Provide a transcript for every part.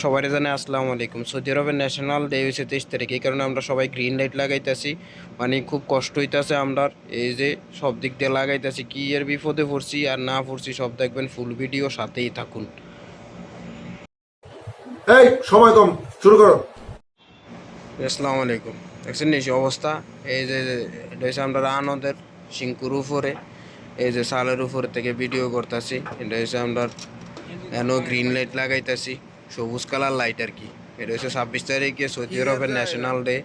সবাই জানে আসসালামু আলাইকুম। সৌদি আরবের ন্যাশনাল ডে হয়েছে 23 তারিখ, এই কারণে আমরা সবাই গ্রিন লাইট লাগাইতেছি। মানে খুব কষ্ট হইতেছে আমরা, এই যে সব দিক দিয়ে লাগাইতেছি। কি এর বিপদে পড়ছি আর না পড়ছি সব দেখবেন, ফুল ভিডিও সাথেই থাকুন। এই সময় কম, শুরু করো। আসসালামু আলাইকুম। দেখছেন নিশ্চয় অবস্থা। এই যে এটা হচ্ছে আমরা আনন্দের সিংকুর উপরে, এই যে সালের উপরে থেকে ভিডিও করতেছি। এটা হচ্ছে আমরা এনো গ্রিন লাইট লাগাইতেছি, সবুজ কালার লাইট আর কি। এটা হচ্ছে 26 তারিখে সৌদি আরবের ন্যাশনাল ডে,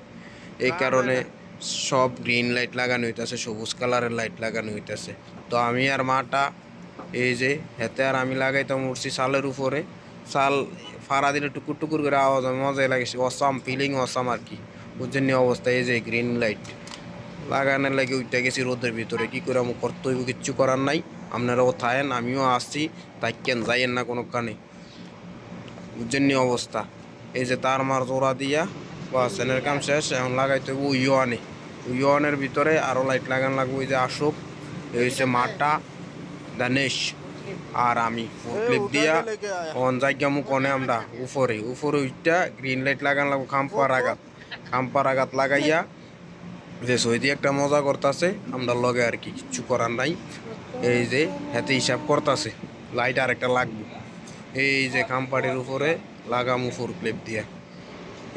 এই কারণে সব গ্রিন লাইট লাগানো হইতেছে, সবুজ কালারের লাইট লাগানো হইতেছে। তো আমি আর মাটা এই যে হেতে আর আমি লাগাইতাম উঠছি সালের উপরে। সাল ফাড়া দিলে টুকুর টুকুর করে আওয়াজ হয়, মজাই লাগেছে, অসাম ফিলিং, অসাম আর কি। বুঝছেন অবস্থা। এই যে গ্রিন লাইট লাগানোর লাগে উঠতে গেছি রোদের ভিতরে, কি করে আমি করতে হইব, কিচ্ছু করার নাই। আপনারাও থাকেন, আমিও আসছি, তাইকেন যাইয়েন না কোনো কানে। বুঝছেন অবস্থা। এই যে তার মার জোড়া দিয়া বা সেনের কাম শেষ, এখন লাগাইতে হইব ইউয়ানে। ইউয়ানের ভিতরে আরও লাইট লাগান লাগবো। এই যে আসুক, এই হচ্ছে মাটা, দানেশ আর আমি ক্লিপ দিয়া অন জায়গা মুখ অনে আমরা উপরে উপরে উইটা গ্রিন লাইট লাগান লাগবো। খাম্পার আঘাত লাগাইয়া যে সৌদি একটা মজা করতেছে আমরা লগে আর কি, কিচ্ছু করার নাই। এই যে হাতে হিসাব করতেছে লাইট আর একটা লাগবে। এই যে খাম্পাটির উপরে লাগামু ফোর ক্লিপ দিয়া।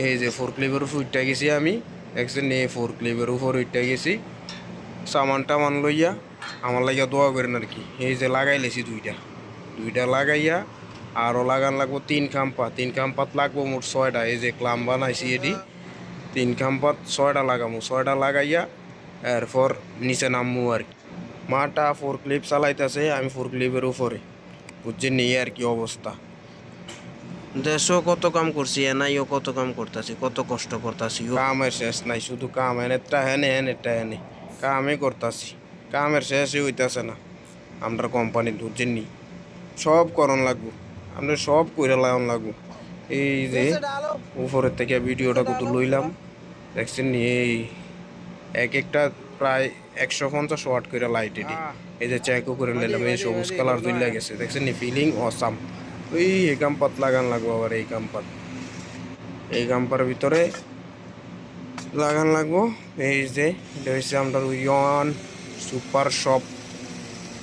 এই যে ফোর ক্লিপের উপর উঠতে গেছি আমি, দেখছেন এই ফোর ক্লিপের উপর উঠতে গেছি সামান টামান লইয়া। আমার লাগিয়া দোয়া করেন আর কি। এই যে লাগাই লেছি দুইটা লাগাইয়া আরও লাগান লাগবো তিন খাম্পাত লাগবো মোট 6টা। এই যে ক্লাম বানাইছি এটি, তিন খাম্পাত 6টা লাগামু। 6টা লাগাইয়া এরপর নিচে নামবো আর কি। মাটা ফোর ক্লিপ চালাইতেছে, আমি ফোর ক্লিপের উপরে। বুঝছেন নিয়ে আর কি অবস্থা। দেশও কত কাম করছি, এনাইও কত কাম করতেছি, কত কষ্ট করতেছি। কামের শেষ নাই, শুধু কাম এনেরটা এনেরটা এনে কামে করতেছি। কামের শেষই হইতেছে না আমরা কোম্পানির। বুঝছেন নি সব করণ লাগবো, আমরা সব কইরা লাগান লাগবো। এই যে উপরের থেকে ভিডিওটা কত লইলাম, দেখছেন নি এই এক একটা প্রায় 150 ওয়াট করে লাইট এটি। এই যে চেকও করে নিলাম, এই সবুজ কালার দুইলা গেছে, দেখছেন নি ফিলিং অসাম। ওই এই কাম্পাত লাগান লাগবো আবার। এই কাম্পার ভিতরে লাগান লাগবো। এই যে এটা হচ্ছে আমরা ইয়ন সুপার শপ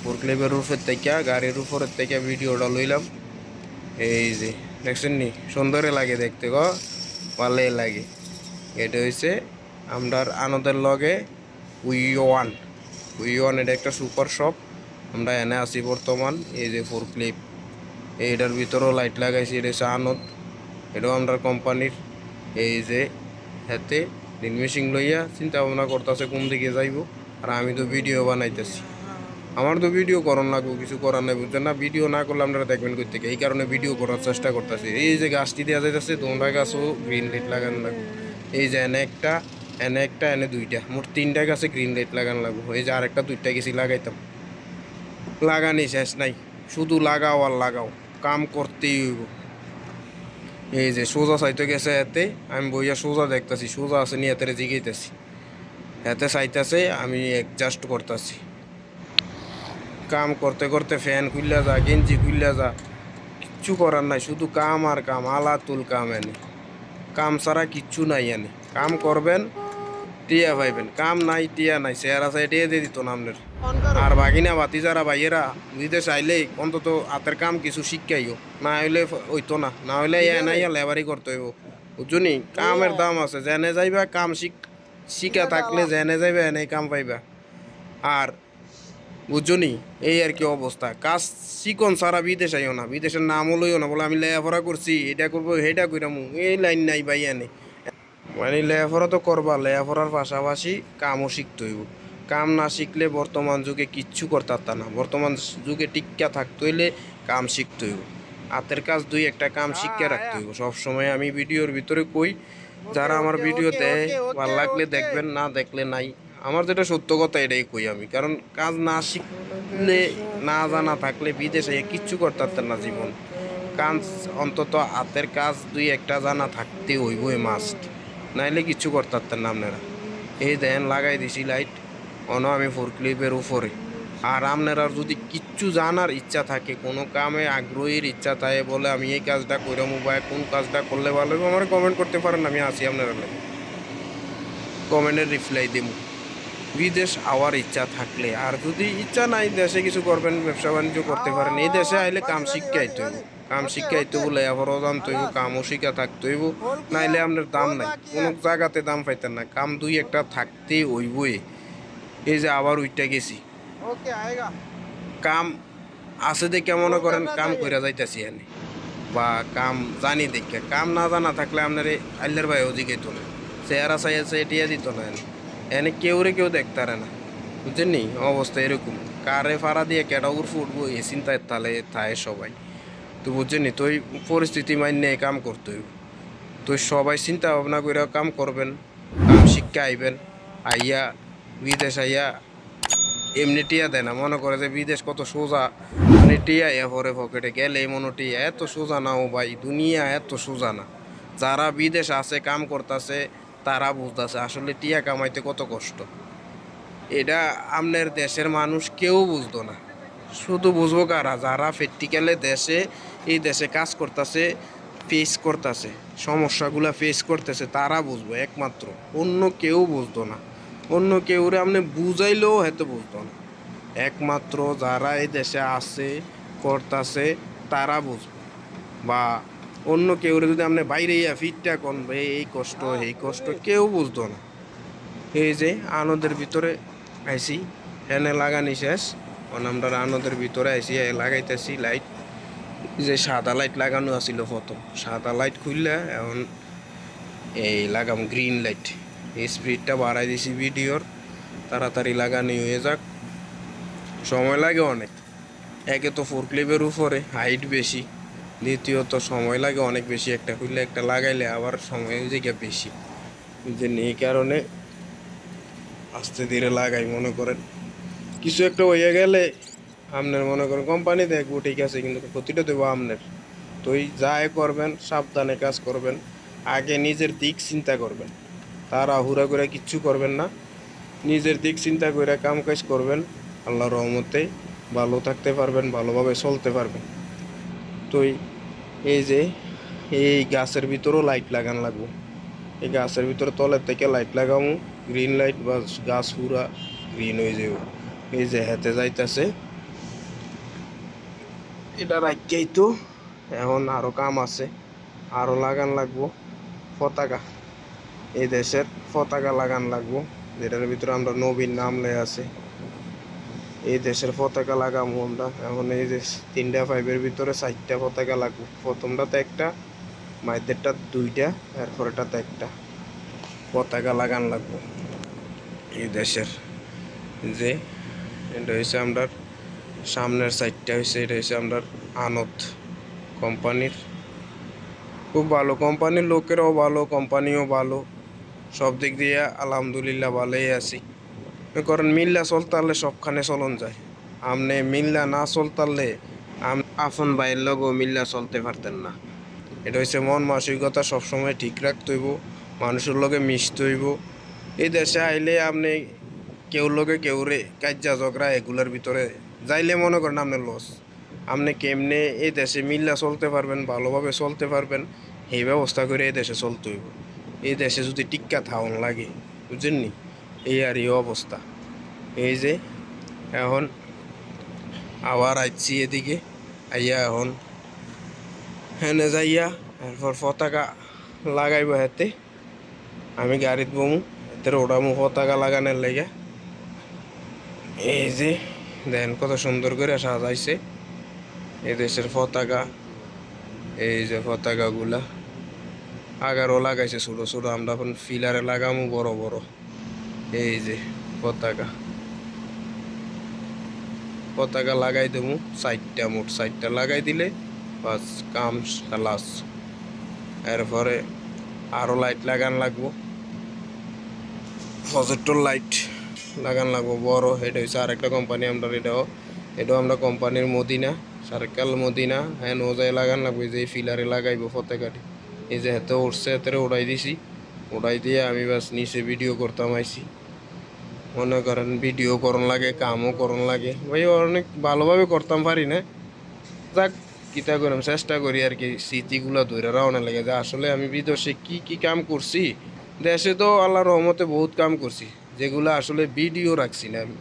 ফোর ক্লিপের রুফের থেকে, গাড়ির উপরের থেকে ভিডিওটা লইলাম। এই যে দেখছেন নি সুন্দরই লাগে দেখতে, গো ভালোই লাগে। এটা হচ্ছে আমরার আনন্দের লগে উইওয়ান এটা একটা সুপার শপ, আমরা এনে আছি বর্তমান। এই যে ফোর ক্লিপ, এইটার ভিতরেও লাইট লাগাইছি। এটা হচ্ছে আনন্দ, এটাও আমরা কোম্পানির। এই যে হাতে ড্রিল মেশিন লইয়া চিন্তা ভাবনা করতেছে কোন দিকে যাইব। আর আমি তো ভিডিও বানাইতেছি, আমার তো ভিডিও করার লাগবো, কিছু করার নাই। বুঝছেন না, ভিডিও না করলে আপনারা দেখবেন কই থেকে। এই কারণে ভিডিও করার চেষ্টা করতেছি। এই যে গাছটি দেওয়া যাইতেছে, তোমরা গাছও গ্রিন লাইট লাগানো লাগবে। এই যে এনে দুইটা, মোট 3টা গাছে গ্রিন লাইট লাগানো লাগবো। এই যে আরেকটা 2টা গেছি লাগাইতাম, লাগানি শেষ নাই, শুধু লাগাও আর লাগাও, কাম করতেই হইব। এই যে সোজা চাইতে গেছে এতে, আমি বইয়া সোজা দেখতেছি, সোজা আছে নি এতে জিগাইতেছি। এতে চাইতেছে, আমি অ্যাডজাস্ট করতেছি। কাম করতে করতে ফ্যান খুললা যা, গেঞ্জি খুললা যা, কিচ্ছু করার নাই, শুধু কাম আর কাম, আলাতুল কাম। এনে কাম ছাড়া কিচ্ছু নাই। এনে কাম করবেন টিয়া পাইবেন, কাম নাই টিয়া নাই। চেহারা চাই টিয়া দিয়ে দিত না আপনার। আর বাগিনা বাতি যারা ভাইয়েরা বিদেশ আইলেই অন্তত হাতের কাম কিছু শিক্ষাইও, না হইলে হইতো না। না হইলে এনাইয়া লেবারি করতে হইব। বুঝুনি কামের দাম আছে, জেনে যাইবা কাম শিখা থাকলে জেনে যাইবা এনে কাম পাইবা। আর বুঝছনি এই আর কি অবস্থা। কাজ শিকন সারা বিদেশ আইও না, বিদেশের নামও লইও না, বলে আমি লেখাপড়া করছি, এটা করবো সেটা কইরামু, এই লাইন নাই ভাই। এনে মানে লেখাপড়া তো করবা, লেখাপড়ার পাশাপাশি কামও শিখতে হইব। কাম না শিখলে বর্তমান যুগে কিচ্ছু করতে পারতা না। বর্তমান যুগে টিক্কা থাকতে হইলে কাম শিখতে হইব। হাতের কাজ একটা কাম শিখে রাখতে হইব সবসময়। আমি ভিডিওর ভিতরে কই, যারা আমার ভিডিও দেয় ভাল লাগলে দেখবেন, না দেখলে নাই। আমার যেটা সত্য কথা এটাই কই আমি, কারণ কাজ না শিখলে, না জানা থাকলে বিদেশে কিচ্ছু করতে পারতেন না জীবন। কাজ অন্তত হাতের কাজ একটা জানা থাকতে হইবই মাস্ট, নাইলে কিচ্ছু করতে পারতেন না আপনারা। এই দেন লাগাই দিছি লাইট অন আমি ফোর ক্লিপের উপরে। আর আপনার যদি কিচ্ছু জানার ইচ্ছা থাকে, কোনো কামে আগ্রহীর ইচ্ছা থাকে, বলে আমি এই কাজটা কইরাম বা কোন কাজটা করলে ভালো হবে, আমার কমেন্ট করতে পারেন, আমি আসি আপনার লাগে কমেন্টের রিপ্লাই দেবো। বিদেশ আওয়ার ইচ্ছা থাকলে, আর যদি ইচ্ছা নাই দেশে কিছু করবেন, ব্যবসা বাণিজ্য করতে পারেন। এই দেশে আইলে কাম শিক্ষা আইতে হইব, কাম শিক্ষা আইতে বলে এবারও জানতে হইব, কামও শিক্ষা থাকতে হইব, নাইলে আপনার দাম নাই, কোনো জায়গাতে দাম পাইতেন না। কাম দুই একটা থাকতেই হইবই। এই যে আবার উইটা গেছি, কাম আছে দেখে মনে করেন কাম কইরা যাইতেছি এনে, বা কাম জানি দেখে। কাম না জানা থাকলে আপনার আল্লার ভাইও জিগাইতো না, চেহারা চাইছে এটিয়া দিত না এনে। এনে কেউ দেখতারে না, বুঝছেন নি? অবস্থা এরকম, কারে ফাড়া দিয়ে কেটা উড় ফুটবো এ চিন্তায় তালে থায় সবাই। তো বুঝছেন নি, তুই পরিস্থিতি মাইনে কাম করতে হইব। তুই সবাই চিন্তা ভাবনা করে কাম করবেন, কাম শিক্ষা আইবেন। আইয়া বিদেশ আইয়া এমনি টিয়া দেয় না, মনে করে যে বিদেশ কত সোজা, মানে টিয়া পরে পকেটে গেলে মনে টিয়া এত সোজা না। ও ভাই, দুনিয়া এত সোজা না। যারা বিদেশ আছে কাম করতেছে তারা বুঝতেছে আসলে টিয়া কামাইতে কত কষ্ট। এটা আপনার দেশের মানুষ কেউ বুঝতো না, শুধু বুঝবো কারা, যারা প্র্যাকটিক্যালে দেশে এই দেশে কাজ করতেছে, ফেস করতেছে, সমস্যাগুলো ফেস করতেছে, তারা বুঝবো একমাত্র। অন্য কেউ বুঝতো না, অন্য কেউরে আপনি বুঝাইলেও হয়তো বুঝতো না। একমাত্র যারা এই দেশে আছে করতেছে তারা বুঝবে। বা অন্য কেউরে যদি আপনি বাইরে ফিটটা করবে, এই কষ্ট কেউ বুঝতো না। এই যে আনন্দের ভিতরে আইসি, এনে লাগানি শেষ, আমরা আনন্দের ভিতরে আইসি, লাগাইতেছি লাইট। যে সাদা লাইট লাগানো আছিল প্রথম, সাদা লাইট খুললে এখন এই লাগাম গ্রিন লাইট। এই স্পিডটা বাড়াই দিছি ভিডিওর, তাড়াতাড়ি লাগানি হয়ে যাক। সময় লাগে অনেক, একে তো ফোর ক্লিপের উপরে হাইট বেশি, দ্বিতীয়ত সময় লাগে অনেক বেশি। একটা খুললে একটা লাগাইলে আবার সময় জায়গা বেশি, বুঝলেন? এই কারণে আস্তে ধীরে লাগাই। মনে করেন কিছু একটা হয়ে গেলে আপনার মনে করেন কোম্পানি দেখবো ঠিক আছে, কিন্তু ক্ষতিটা দেবো আপনার। তো যাই করবেন সাবধানে কাজ করবেন, আগে নিজের দিক চিন্তা করবেন, তারা হুড়া করে কিচ্ছু করবেন না। নিজের দিক চিন্তা করে কাম কাজ করবেন, আল্লাহর রহমতে ভালো থাকতে পারবেন, ভালোভাবে চলতে পারবেন। তো এই যে এই গাছের ভিতরেও লাইট লাগান লাগবো, এই গাছের ভিতরে তলের থেকে লাইট লাগামু, গ্রিন লাইট, বা গাছ পুরা গ্রিন হয়ে যাব। এই যে হেঁটে যাইতেছে, এটা রাখতেই তো এখন আরো কাম আছে, আরো লাগান লাগবো পতাকা। এই দেশের পতাকা লাগান লাগবো, যেটার ভিতরে আমরা নবীন নাম লেখা আছে। এই দেশের পতাকা লাগামো আমরা এখন। এই যে 3টা পাইপের ভিতরে 4টা পতাকা লাগবো। প্রথমটাতে একটা, মাইদেরটা 2টা, এরপরেটাতে একটা পতাকা লাগান লাগবো এই দেশের। যে এটা হয়েছে আমরা সামনের সাইডটা হয়েছে, এটা হচ্ছে আমরা আনত কোম্পানির। খুব ভালো কোম্পানির, লোকেরাও ভালো, কোম্পানিও ভালো, সব দিক দিয়ে আলহামদুলিল্লাহ ভালোই আছি। কারণ মিল্লা চলতালে সবখানে চলন যায়, আপনি মিল্লা না চলতালে আপন ভাইয়ের লগও মিল্লা চলতে পারতেন না। এটা হচ্ছে মন মানসিকতা সবসময় ঠিক রাখতে হইব, মানুষের লগে মিশতে হইব। এই দেশে আইলে আপনি কেউ লগে কেউরে কাজ্জা ঝগড়া এগুলোর ভিতরে যাইলে মনে করেন আপনার লস। আপনি কেমনে এই দেশে মিল্লা চলতে পারবেন, ভালোভাবে চলতে পারবেন, এই ব্যবস্থা করে এই দেশে চলতে হইব। এই দেশে যদি টিক্কা থাউন লাগে, বুঝছেন নি? এই আর এই অবস্থা। এই যে এখন আবার আইছি এদিকে, আইয়া এখন হেনে যাইয়া এরপর পতাকা লাগাইব হাতে। আমি গাড়িত বমু, এতে ওড়ামু পতাকা লাগানোর লেগে। এই যে দেখেন কত সুন্দর করে সাজাইছে এই দেশের পতাকা। এই যে পতাকাগুলা আগারও লাগাইছে ছোট ছোট, আমরা এখন ফিলারে লাগামু বড় বড়। এই যে পতাকা, পতাকা লাগাই দেবো 4টা, মোট 4টা লাগাই দিলে বাস কাম খালাস। এরপরে আরও লাইট লাগান লাগবো, প্রজেক্টর লাইট লাগান লাগবো বড়। এটা হচ্ছে আরেকটা কোম্পানি আমরা, এটাও আমরা কোম্পানির মদিনা, সার্কেল মদিনা। হ্যাঁ ওজায় লাগান লাগবে, যে ফিলারে লাগাইব পতাকাটি। এই যে হাতে উঠছে, হাতে উড়াই দিছি, উড়াই দিয়ে আমি বাস নিচে ভিডিও করতাম আইছি। মনে করেন ভিডিও করন লাগে, কামও করন লাগে, ভাই অনেক ভালোভাবে করতাম পারি না। যাক, কিতা করলাম, চেষ্টা করি আর কি স্মৃতিগুলো ধরে রাখতে লাগে যে আসলে আমি বিদেশে কি কি কাম করছি। দেশে তো আল্লাহর রহমতে বহুত কাম করছি, যেগুলো আসলে ভিডিও রাখছি না আমি।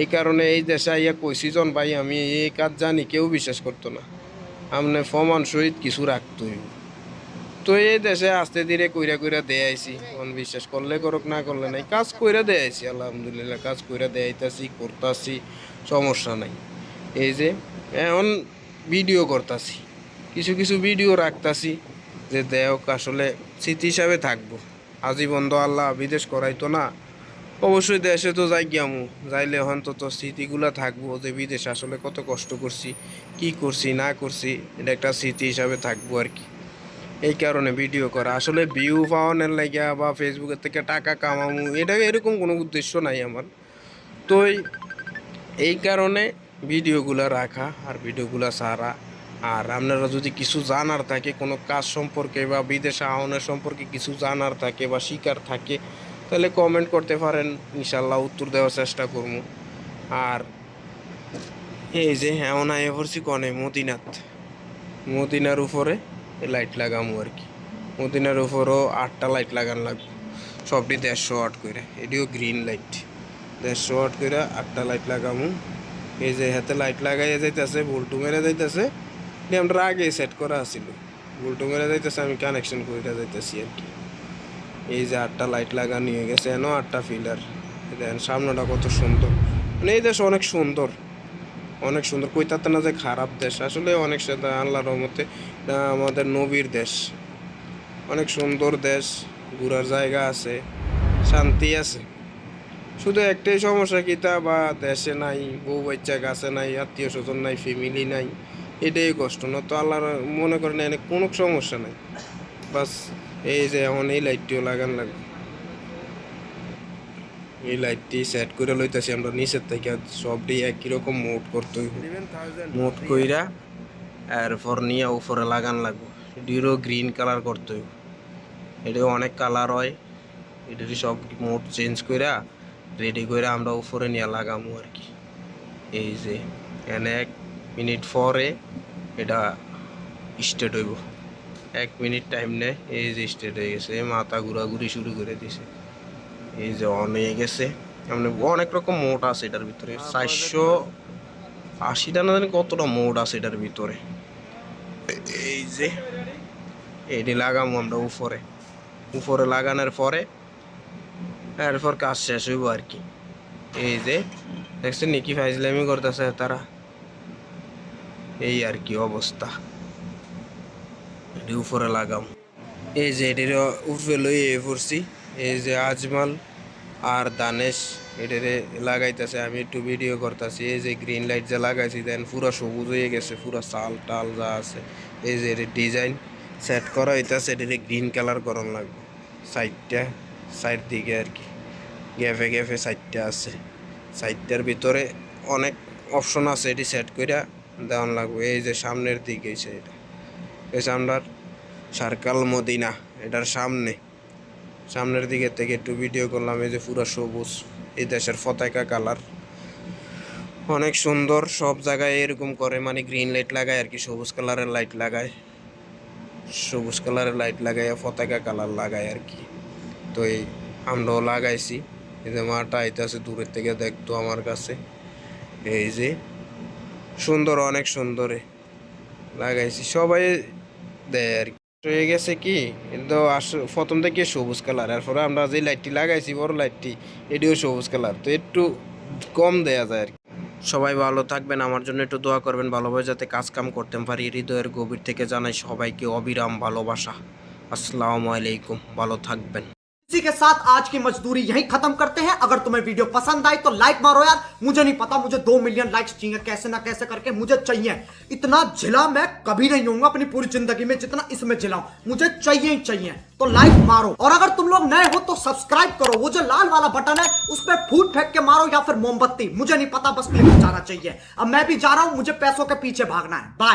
এই কারণে এই দেশে আইয়া কইছি জন ভাই আমি এই কাজ জানি, কেউ বিশ্বাস করতো না। আমনে ফমান সহিত কিছু রাখতোই। তো এই দেশে আস্তে ধীরে কইরা কইরা দিয়ে আইছি, মন বিশ্বাস করলে করুক না করলে নাই, কাজ কইরা দিয়ে আইছি আলহামদুলিল্লাহ, কাজ কইরা দিয়ে আইতাছি, করতাছি, সমস্যা নাই। এই যে এখন ভিডিও করতাছি, কিছু কিছু ভিডিও রাখতাছি যে দেহক আসলে স্মৃতি হিসাবে থাকবো। আজীবন তো আল্লাহ বিদেশ করাইতো না, অবশ্যই দেশে তো যাই গিয়ামু, যাইলে অন্তত স্মৃতিগুলা থাকবো যে বিদেশে আসলে কত কষ্ট করছি, কি করছি না করছি, এটা একটা স্মৃতি হিসাবে থাকবো আর কি। এই কারণে ভিডিও করা, আসলে ভিউ পাওয়ানোর লাগিয়া বা ফেসবুকের থেকে টাকা কামামু, এটা এরকম কোনো উদ্দেশ্য নাই আমার। তো এই কারণে ভিডিওগুলো রাখা আর ভিডিওগুলো ছাড়া। আর আপনারা যদি কিছু জানার থাকে কোনো কাজ সম্পর্কে বা বিদেশে আহনের সম্পর্কে কিছু জানার থাকে বা শিকার থাকে, তাহলে কমেন্ট করতে পারেন, ইনশাল্লাহ উত্তর দেওয়ার চেষ্টা করবো। আর এই যে এমন আয় পড়ছি কনে মদিনার উপরে লাইট লাগামু আর কি। মদিনার উপরও 8টা লাইট লাগান লাগবে, সবটি 150 ওয়াট করে, এটিও গ্রিন লাইট। 150 ওয়াট করে 8টা লাইট লাগামু। এই যে হাতে লাইট লাগাইয়া যাইতেছে, ভোল্টু মেরে যাইতেছে, আমরা আগে সেট করা আছিল, ভোল্টু মেরে যাইতেছে, আমি কানেকশন করে যাইতেছি আর কি। এই যে 8টা লাইট লাগানো হয়ে গেছে, এনো 8টা ফিলার। দেখেন সামনেটা কত সুন্দর, মানে এই দেশ অনেক সুন্দর, অনেক সুন্দর। কইতাতে না যে খারাপ দেশ, আসলে অনেক সাথে আল্লাহর রহমতে আমাদের নবীর দেশ, অনেক সুন্দর দেশ, ঘোরার জায়গা আছে, শান্তি আছে। শুধু একটাই সমস্যা, কিতা বা দেশে নাই বউ বাচ্চা, কাছে নাই আত্মীয় স্বজন নাই, ফ্যামিলি নাই, এটাই কষ্ট। না তো আল্লাহর মনে করেন এনে কোনো সমস্যা নাই, বাস। এই যে এখন এই লাইটটিও লাগান লাগবে, এই লাইটটি সেট করে লইতেছি আমরা নিচের থেকে, সবটি একই রকম মোড করতে হইব, মোড কইরা এরপর নিয়ে উপরে লাগান লাগবে। এটিরও গ্রিন কালার করতে হইব, এটি অনেক কালার হয়, এটির সব মোড চেঞ্জ কইরা রেডি করে আমরা উপরে নিয়ে লাগামু আর কি। এই যে এনে 1 মিনিট পরে এটা স্টার্ট হইব, 1 মিনিট টাইম নেয়। এই যে স্টার্ট হয়ে গেছে, মাথা ঘোরাঘুরি শুরু করে দিছে। এই যে অন হয়ে গেছে, মানে অনেক রকম মোড আছে এটার ভিতরে, 480টা না জানি কতটা মোড আছে এটার ভিতরে। এই যে এটি লাগামু আমরা উপরে লাগানোর পরে এরপর কাজ শেষ হইব আর কি। এই যে দেখছেন নাকি ফাইজলামি করতেছে তারা, এই আর কি অবস্থা। এটি উপরে লাগাম, এই যে এটির উপরে লই পড়ছি। এই যে আজমাল আর দানেশ এটারে লাগাইতেছে, আমি একটু ভিডিও করতেছি। এই যে গ্রিন লাইট যা লাগাইছি দেন পুরো সবুজ হয়ে গেছে, পুরো চাল টাল যা আছে। এই যে এটির ডিজাইন সেট করা হইতেছে, এটিরে গ্রিন কালার করানো লাগবে। সাইড দিকে আর কি গ্যাপে গ্যাপে 4টা আছে, 4টার ভিতরে অনেক অপশন আছে, এটি সেট করে দেওয়ান লাগবে। এই যে সামনের দিকে এটা এই সামনের সার্কাল মদিনা, এটার সামনের দিকে থেকে একটু ভিডিও করলাম। এই যে পুরো সবুজ, এই দেশের পতাকা কালার অনেক সুন্দর। সব জায়গায় এরকম করে, মানে গ্রিন লাইট লাগায় আর কি, সবুজ কালারের লাইট লাগায় পতাকা কালার লাগায় আর কি। তো এই আমরাও লাগাইছি। এই যে মাটা আইতেছে দূরের থেকে দেখতো আমার কাছে, এই যে সুন্দর, অনেক সুন্দরে লাগাইছি, সবাই দেয় আর কি। হয়ে গেছে কি কিন্তু প্রথম থেকে সবুজ কালার, এরপরে আমরা যে লাইটটি লাগাইছি বড় লাইটটি, এটিও সবুজ কালার, তো একটু কম দেয়া যায় আর কি। সবাই ভালো থাকবেন, আমার জন্য একটু দোয়া করবেন, ভালোভাবে যাতে কাজ কাম করতে পারি। হৃদয়ের গভীর থেকে জানাই সবাইকে অবিরাম ভালোবাসা। আসসালামু আলাইকুম, ভালো থাকবেন। इसी के साथ आज की मजदूरी यहीं खत्म करते हैं। अगर तुम्हें वीडियो पसंद आई तो लाइक मारो यार, मुझे नहीं पता, मुझे 2 मिलियन लाइक्स चाहिए, कैसे ना कैसे करके मुझे चाहिए। इतना झिला मैं कभी नहीं होऊंगा अपनी पूरी जिंदगी में जितना इसमें झिलाऊं, मुझे चाहिए ही चाहिए। तो लाइक मारो, और अगर तुम लोग नए हो तो सब्सक्राइब करो, वो जो लाल वाला बटन है उस पर फूट फेंक के मारो या फिर मोमबत्ती, मुझे नहीं पता, बस क्लिक जाना चाहिए। अब मैं भी जा रहा हूं, मुझे पैसों के पीछे भागना है। बाय।